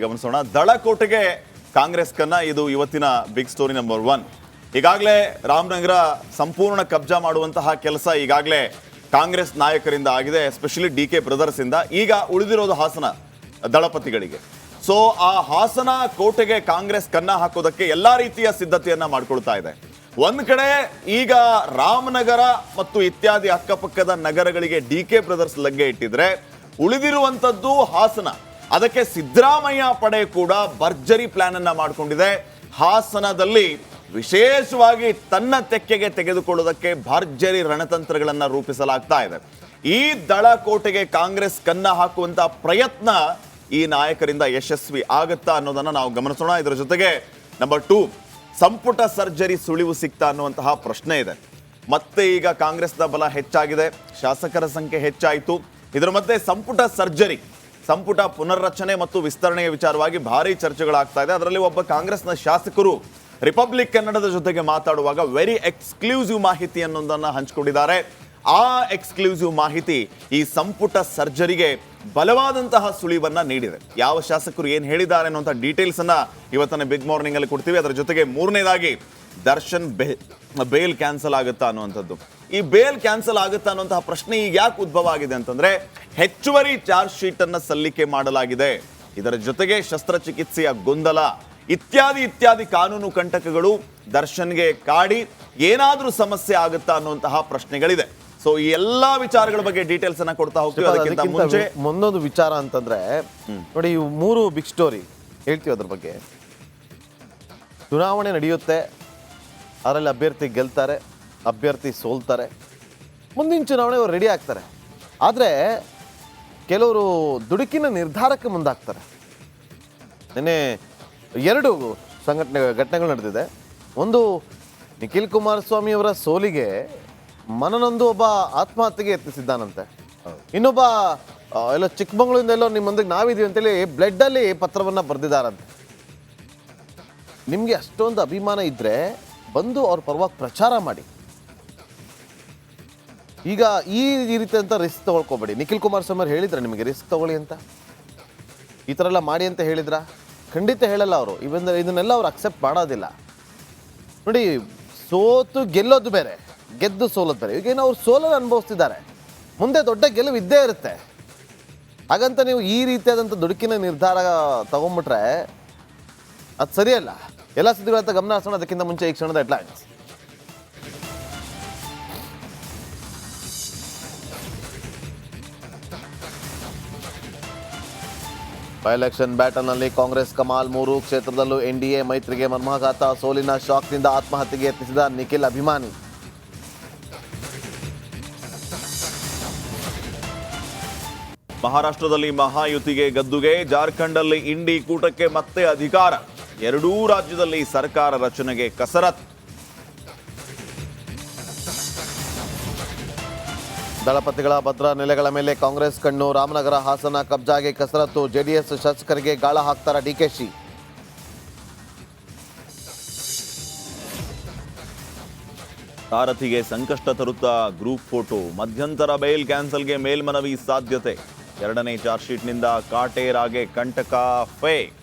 ಗಮನಿಸೋಣ. ದಳಕೋಟೆಗೆ ಕಾಂಗ್ರೆಸ್ ಕನ್ನ ಇದು ಇವತ್ತಿನ ಬಿಗ್ ಸ್ಟೋರಿ ನಂಬರ್ 1. ಈಗಾಗಲೇ ರಾಮನಗರ ಸಂಪೂರ್ಣ ಕಬ್ಜಾ ಮಾಡುವಂತಹ ಕೆಲಸ ಈಗಾಗಲೇ ಕಾಂಗ್ರೆಸ್ ನಾಯಕರಿಂದ ಆಗಿದೆ, ಎಸ್ಪೆಷಲಿ DK ಬ್ರದರ್ಸ್ ಇಂದ. ಈಗ ಉಳಿದಿರೋದು ಹಾಸನ ದಳಪತಿಗಳಿಗೆ. ಸೊ ಆ ಹಾಸನ ಕೋಟೆಗೆ ಕಾಂಗ್ರೆಸ್ ಕನ್ನ ಹಾಕೋದಕ್ಕೆ ಎಲ್ಲಾ ರೀತಿಯ ಸಿದ್ಧತೆಯನ್ನ ಮಾಡ್ಕೊಳ್ತಾ ಇದೆ. ಒಂದ್ ಕಡೆ ಈಗ ರಾಮನಗರ ಮತ್ತು ಇತ್ಯಾದಿ ಅಕ್ಕಪಕ್ಕದ ನಗರಗಳಿಗೆ DK ಬ್ರದರ್ಸ್ ಲಗ್ಗೆ ಇಟ್ಟಿದ್ರೆ, ಉಳಿದಿರುವಂತದ್ದು ಹಾಸನ. ಅದಕ್ಕೆ ಸಿದ್ದರಾಮಯ್ಯ ಪಡೆ ಕೂಡ ಭರ್ಜರಿ ಪ್ಲಾನ್ ಅನ್ನ ಮಾಡಿಕೊಂಡಿದೆ. ಹಾಸನದಲ್ಲಿ ವಿಶೇಷವಾಗಿ ತನ್ನ ತೆಕ್ಕೆಗೆ ತೆಗೆದುಕೊಳ್ಳುವುದಕ್ಕೆ ಭರ್ಜರಿ ರಣತಂತ್ರಗಳನ್ನ ರೂಪಿಸಲಾಗ್ತಾ ಇದೆ. ಈ ದಳಕೋಟೆಗೆ ಕಾಂಗ್ರೆಸ್ ಕನ್ನ ಹಾಕುವಂತ ಪ್ರಯತ್ನ ಈ ನಾಯಕರಿಂದ ಯಶಸ್ವಿ ಆಗುತ್ತಾ ಅನ್ನೋದನ್ನ ನಾವು ಗಮನಿಸೋಣ. ಇದರ ಜೊತೆಗೆ ನಂಬರ್ 2, ಸಂಪುಟ ಸರ್ಜರಿ ಸುಳಿವು ಸಿಗ್ತಾ ಅನ್ನುವಂತಹ ಪ್ರಶ್ನೆ ಇದೆ. ಮತ್ತೆ ಈಗ ಕಾಂಗ್ರೆಸ್ನ ಬಲ ಹೆಚ್ಚಾಗಿದೆ, ಶಾಸಕರ ಸಂಖ್ಯೆ ಹೆಚ್ಚಾಯಿತು. ಇದರ ಮಧ್ಯೆ ಸಂಪುಟ ಸರ್ಜರಿ, ಸಂಪುಟ ಪುನರ್ರಚನೆ ಮತ್ತು ವಿಸ್ತರಣೆಯ ವಿಚಾರವಾಗಿ ಭಾರಿ ಚರ್ಚೆಗಳಾಗ್ತಾ ಇದೆ. ಅದರಲ್ಲಿ ಒಬ್ಬ ಕಾಂಗ್ರೆಸ್ನ ಶಾಸಕರು ರಿಪಬ್ಲಿಕ್ ಕನ್ನಡದ ಜೊತೆಗೆ ಮಾತಾಡುವಾಗ ವೆರಿ ಎಕ್ಸ್ಕ್ಲೂಸಿವ್ ಮಾಹಿತಿ ಅನ್ನೋದನ್ನ ಹಂಚಿಕೊಂಡಿದ್ದಾರೆ. ಆ ಎಕ್ಸ್ಕ್ಲೂಸಿವ್ ಮಾಹಿತಿ ಈ ಸಂಪುಟ ಸರ್ಜರಿಗೆ ಬಲವಾದಂತಹ ಸುಳಿವನ್ನ ನೀಡಿದೆ. ಯಾವ ಶಾಸಕರು ಏನು ಹೇಳಿದ್ದಾರೆ ಅನ್ನುವಂಥ ಡೀಟೇಲ್ಸ್ ಅನ್ನ ಇವತ್ತಿನ ಬಿಗ್ ಮಾರ್ನಿಂಗ್ ಅಲ್ಲಿ ಕೊಡ್ತೀವಿ. ಅದರ ಜೊತೆಗೆ ಮೂರನೇದಾಗಿ ದರ್ಶನ್ ಬೇಲ್ ಕ್ಯಾನ್ಸಲ್ ಆಗುತ್ತಾ ಅನ್ನುವಂಥದ್ದು. ಈ ಬೇಲ್ ಕ್ಯಾನ್ಸಲ್ ಆಗುತ್ತಾ ಅನ್ನುವಂತಹ ಪ್ರಶ್ನೆ ಈಗ ಯಾಕೆ ಉದ್ಭವ ಆಗಿದೆ ಅಂತಂದ್ರೆ, ಹೆಚ್ಚುವರಿ ಚಾರ್ಜ್ ಶೀಟ್ ಅನ್ನ ಸಲ್ಲಿಕೆ ಮಾಡಲಾಗಿದೆ. ಇದರ ಜೊತೆಗೆ ಶಸ್ತ್ರಚಿಕಿತ್ಸೆಯ ಗೊಂದಲ ಇತ್ಯಾದಿ ಕಾನೂನು ಕಂಟಕಗಳು ದರ್ಶನ್ಗೆ ಕಾಡಿ ಏನಾದ್ರೂ ಸಮಸ್ಯೆ ಆಗುತ್ತಾ ಅನ್ನುವಂತಹ ಪ್ರಶ್ನೆಗಳಿದೆ. ಸೊ ಈ ಎಲ್ಲಾ ವಿಚಾರಗಳ ಬಗ್ಗೆ ಡೀಟೇಲ್ಸ್ ಅನ್ನ ಕೊಡ್ತಾ ಹೋಗ್ತೀವಿ. ಅದಕ್ಕಿಂತ ಮುಂಚೆ ಒಂದೊಂದು ವಿಚಾರ ಅಂತಂದ್ರೆ ನೋಡಿ, ಇವು 3 ಬಿಗ್ ಸ್ಟೋರಿ ಹೇಳ್ತೀವಿ. ಅದ್ರ ಬಗ್ಗೆ ಚುನಾವಣೆ ನಡೆಯುತ್ತೆ, ಅದರಲ್ಲಿ ಅಭ್ಯರ್ಥಿ ಗೆಲ್ತಾರೆ, ಅಭ್ಯರ್ಥಿ ಸೋಲ್ತಾರೆ, ಮುಂದಿನ ಚುನಾವಣೆ ಅವ್ರು ರೆಡಿ ಆಗ್ತಾರೆ. ಆದರೆ ಕೆಲವರು ದುಡುಕಿನ ನಿರ್ಧಾರಕ್ಕೆ ಮುಂದಾಗ್ತಾರೆ. ನಿನ್ನೆ 2 ಘಟನೆಗಳು ನಡೆದಿದೆ. ಒಂದು, ನಿಖಿಲ್ ಕುಮಾರಸ್ವಾಮಿ ಅವರ ಸೋಲಿಗೆ ಮನನೊಂದು ಒಬ್ಬ ಆತ್ಮಹತ್ಯೆಗೆ ಯತ್ನಿಸಿದ್ದಾನಂತೆ. ಇನ್ನೊಬ್ಬ ಎಲ್ಲೋ ಚಿಕ್ಕಮಗಳೂರಿಂದ ಎಲ್ಲೋ ನಿಮ್ಮ ಮುಂದೆ ನಾವಿದೀವಿ ಅಂತೇಳಿ ಬ್ಲಡ್ಡಲ್ಲಿ ಪತ್ರವನ್ನು ಬರೆದಿದ್ದಾರಂತೆ. ನಿಮಗೆ ಅಷ್ಟೊಂದು ಅಭಿಮಾನ ಇದ್ದರೆ ಬಂದು ಅವ್ರ ಪರವಾಗಿ ಪ್ರಚಾರ ಮಾಡಿ. ಈಗ ಈ ರೀತಿಯಂಥ ರಿಸ್ಕ್ ತೊಗೊಳ್ಕೊಬೇಡಿ. ನಿಖಿಲ್ ಕುಮಾರಸ್ವಾಮಿ ಅವ್ರು ಹೇಳಿದ್ರೆ ನಿಮಗೆ ರಿಸ್ಕ್ ತೊಗೊಳ್ಳಿ ಅಂತ, ಈ ಥರ ಎಲ್ಲ ಮಾಡಿ ಅಂತ ಹೇಳಿದ್ರ? ಖಂಡಿತ ಹೇಳಲ್ಲ ಅವರು. ಇದನ್ನೆಲ್ಲ ಅವ್ರು ಅಕ್ಸೆಪ್ಟ್ ಮಾಡೋದಿಲ್ಲ. ನೋಡಿ, ಸೋತು ಗೆಲ್ಲೋದು ಬೇರೆ, ಗೆದ್ದು ಸೋಲೋದು ಬೇರೆ. ಈಗೇನು ಅವ್ರು ಸೋಲನ್ನು ಅನುಭವಿಸ್ತಿದ್ದಾರೆ, ಮುಂದೆ ದೊಡ್ಡ ಗೆಲುವು ಇದ್ದೇ ಇರುತ್ತೆ. ಹಾಗಂತ ನೀವು ಈ ರೀತಿಯಾದಂಥ ದುಡುಕಿನ ನಿರ್ಧಾರ ತಗೊಂಡ್ಬಿಟ್ರೆ ಅದು ಸರಿಯಲ್ಲ. ಎಲ್ಲ ಸುದ್ದಿಗಳಂತ ಗಮನ ಹರಿಸೋಣ. ಅದಕ್ಕಿಂತ ಮುಂಚೆ ಈ ಕ್ಷಣದ ಹೆಡ್ಲೈನ್ಸ್. ಬೈ ಎಲೆಕ್ಷನ್ ಬ್ಯಾಟಲ್ನಲ್ಲಿ ಕಾಂಗ್ರೆಸ್ ಕಮಾಲ್. 3 ಕ್ಷೇತ್ರದಲ್ಲೂ NDA ಮೈತ್ರಿಗೆ ಮರ್ಮಾಘಾತ. ಸೋಲಿನ ಶಾಕ್ನಿಂದ ಆತ್ಮಹತ್ಯೆಗೆ ಯತ್ನಿಸಿದ ನಿಖಿಲ್ ಅಭಿಮಾನಿ. ಮಹಾರಾಷ್ಟ್ರದಲ್ಲಿ ಮಹಾಯುತಿಗೆ ಗದ್ದುಗೆ, ಜಾರ್ಖಂಡಲ್ಲಿ ಇಂಡಿ ಕೂಟಕ್ಕೆ ಮತ್ತೆ ಅಧಿಕಾರ. ಎರಡೂ ರಾಜ್ಯದಲ್ಲಿ ಸರ್ಕಾರ ರಚನೆಗೆ ಕಸರತ್. ದಳಪತಿಗಳ ಭದ್ರಾ ನೆಲೆಗಳ ಮೇಲೆ ಕಾಂಗ್ರೆಸ್ ಕಣ್ಣು. ರಾಮನಗರ ಹಾಸನ ಕಬ್ಜಾಗೆ ಕಸರತ್ತು. JDS ಶಾಸಕರಿಗೆ ಗಾಳ ಹಾಕ್ತಾರ DKಶಿ. ಸಾರಥಿಗೆ ಸಂಕಷ್ಟ ತರುತ್ತಾ ಗ್ರೂಪ್ ಫೋಟೋ. ಮಧ್ಯಂತರ ಬೇಲ್ ಕ್ಯಾನ್ಸಲ್ಗೆ ಮೇಲ್ಮನವಿ ಸಾಧ್ಯತೆ. 2ನೇ ಚಾರ್ಜ್ ಶೀಟ್ನಿಂದ ಕಾಟೇರಾಗೆ ಕಂಟಕ ಫೇಕ್.